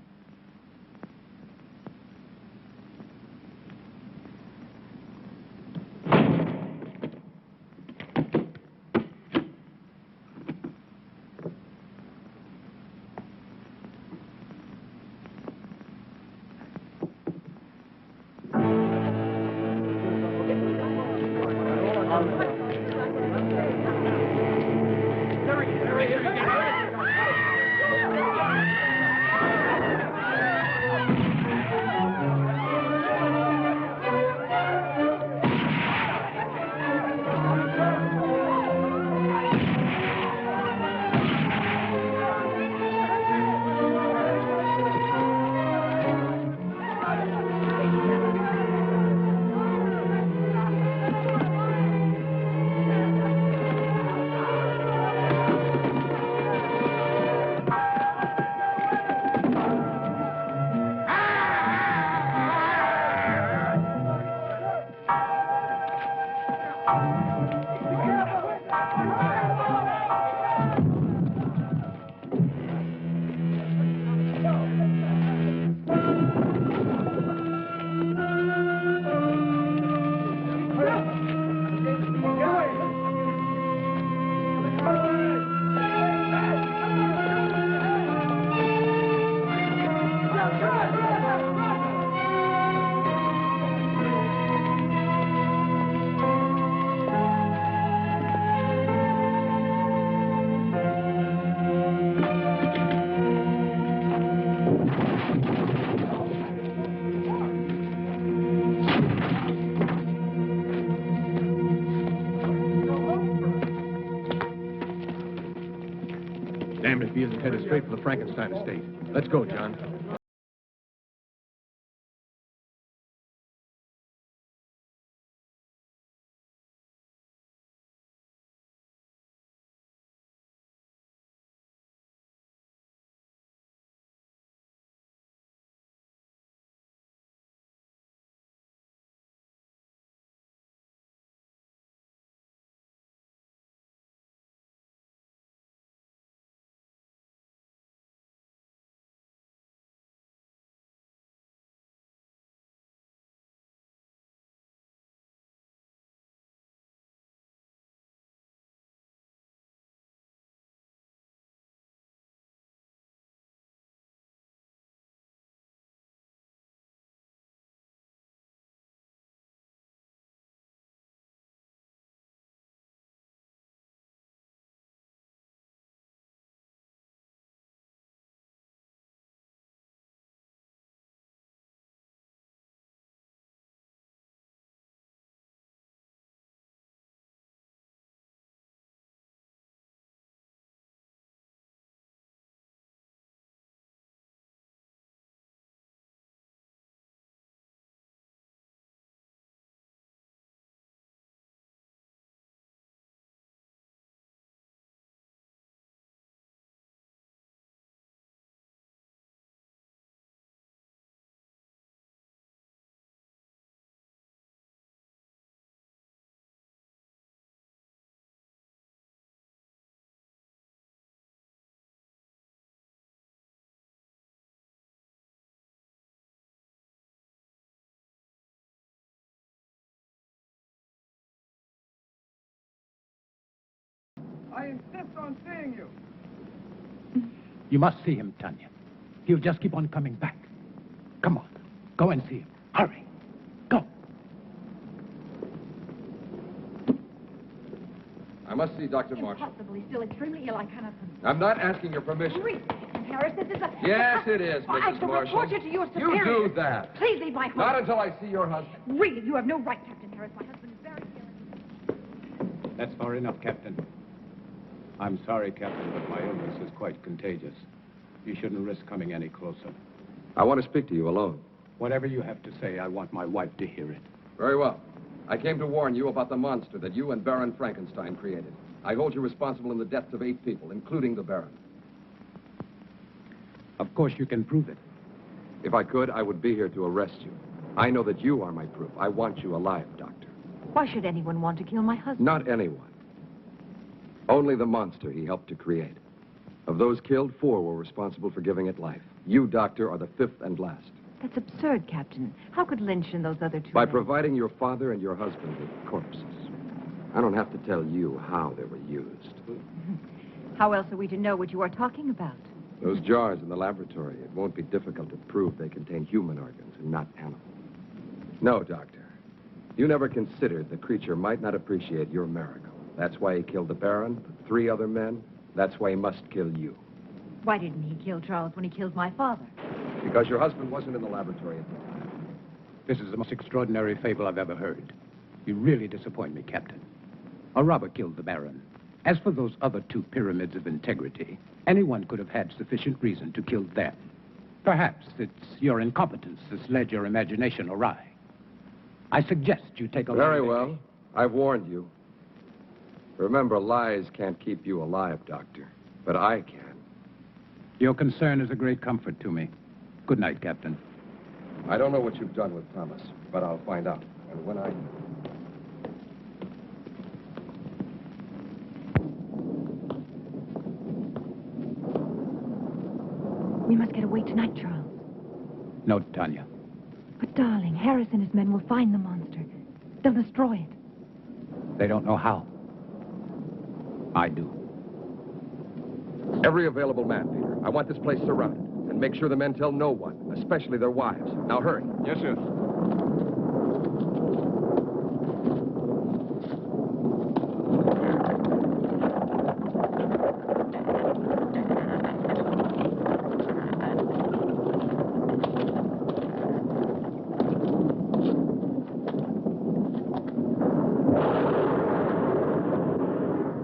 Damned if he isn't headed straight for the Frankenstein estate. Let's go, John. I insist on seeing you. You must see him, Tanya. He'll just keep on coming back. Come on. Go and see him. Hurry. Go. I must see Dr. Marshall. Impossible. He's still extremely ill. I cannot. I'm not asking your permission. Really, Harris, this is a... Yes, it is, I Mrs. shall Marshall. report you to your You superior. do that. Please leave my home. Not until I see your husband. Really, you have no right, Captain Harris. My husband is very ill. That's far enough, Captain. I'm sorry, Captain, but my illness is quite contagious. You shouldn't risk coming any closer. I want to speak to you alone. Whatever you have to say, I want my wife to hear it. Very well. I came to warn you about the monster that you and Baron Frankenstein created. I hold you responsible in the deaths of 8 people, including the Baron. Of course, you can prove it. If I could, I would be here to arrest you. I know that you are my proof. I want you alive, Doctor. Why should anyone want to kill my husband? Not anyone. Only the monster he helped to create. Of those killed, 4 were responsible for giving it life. You, Doctor, are the 5th and last. That's absurd, Captain. How could Lynch and those other 2 By men... providing your father and your husband with corpses. I don't have to tell you how they were used. How else are we to know what you are talking about? Those jars in the laboratory, it won't be difficult to prove they contain human organs and not animal. No, Doctor. You never considered the creature might not appreciate your miracle. That's why he killed the Baron, the 3 other men. That's why he must kill you. Why didn't he kill Charles when he killed my father? Because your husband wasn't in the laboratory at the time. This is the most extraordinary fable I've ever heard. You really disappoint me, Captain. A robber killed the Baron. As for those other 2 pyramids of integrity, anyone could have had sufficient reason to kill them. Perhaps it's your incompetence that's led your imagination awry. I suggest you take a look. Very well. I've warned you. Remember, lies can't keep you alive, Doctor. But I can. Your concern is a great comfort to me. Good night, Captain. I don't know what you've done with Thomas, but I'll find out. And when I... We must get away tonight, Charles. No, Tanya. But, darling, Harris and his men will find the monster. They'll destroy it. They don't know how. I do. Every available man, Peter. I want this place surrounded. And make sure the men tell no one, especially their wives. Now, hurry. Yes, sir.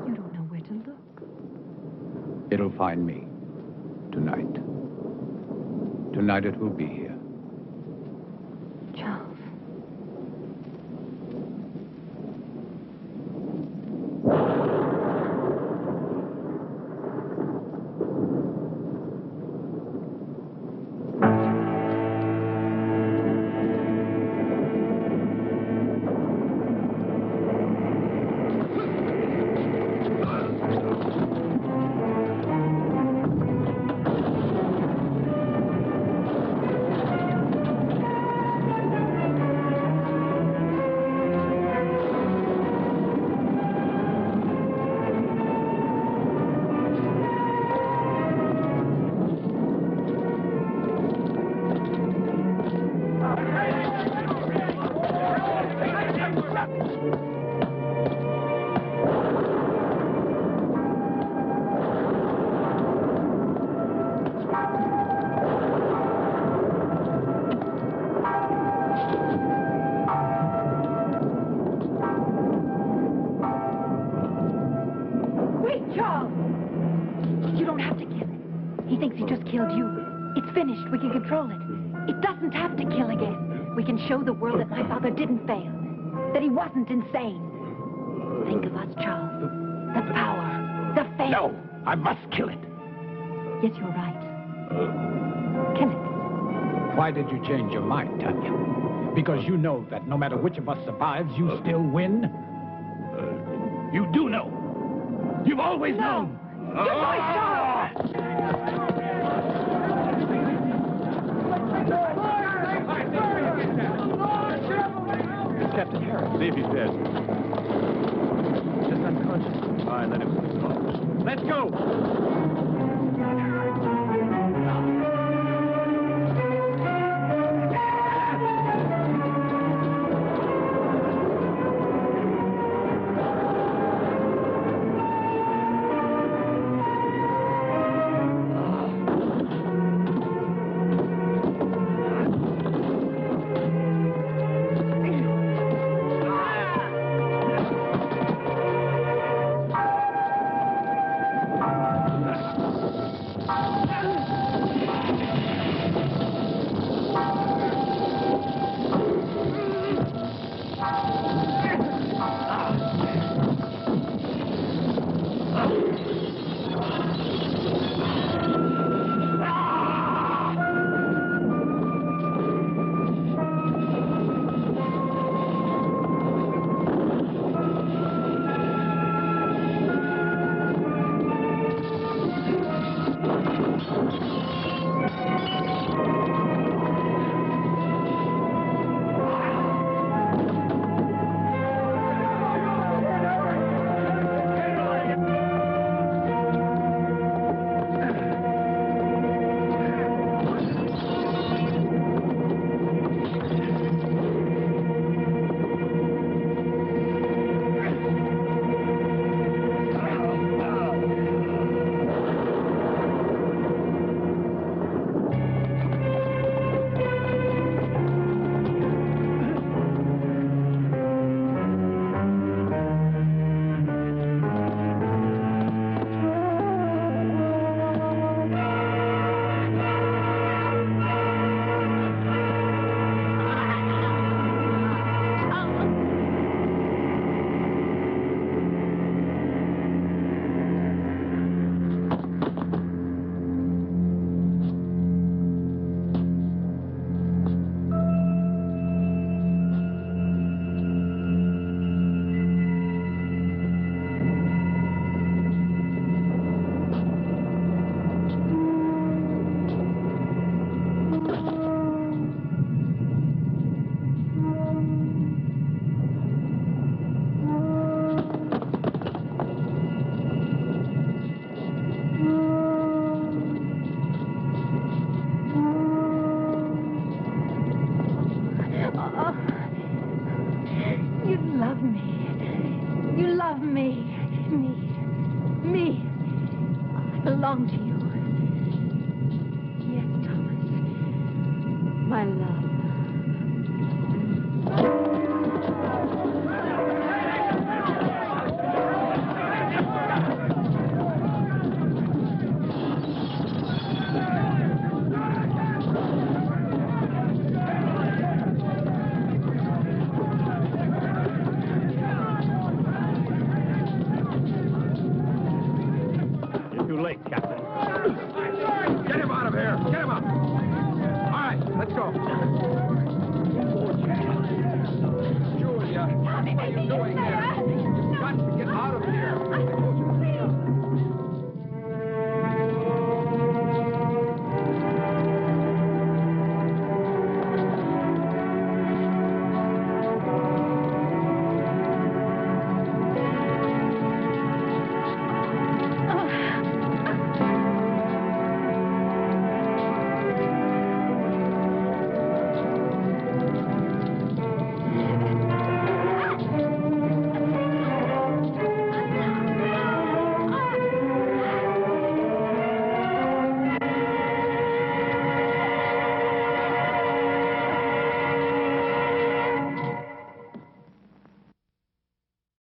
You don't know where to look. It'll find me. Tonight. Tonight it will be here. Charles. Wait, Charles! You don't have to kill it. He thinks he just killed you. It's finished. We can control it. It doesn't have to kill again. We can show the world that my father didn't fail. That he wasn't insane. Think of us, Charles. The power. The fame. No, I must kill it. Yes, you're right. Kill it. Why did you change your mind, Tanya? Because you know that no matter which of us survives, you still win? You do know. You've always known. Good boy, Charles! It's Captain Harris. See if he's dead. Just unconscious. All right, let him sleep off. Let's go! belong to you. Yes, Thomas. My love.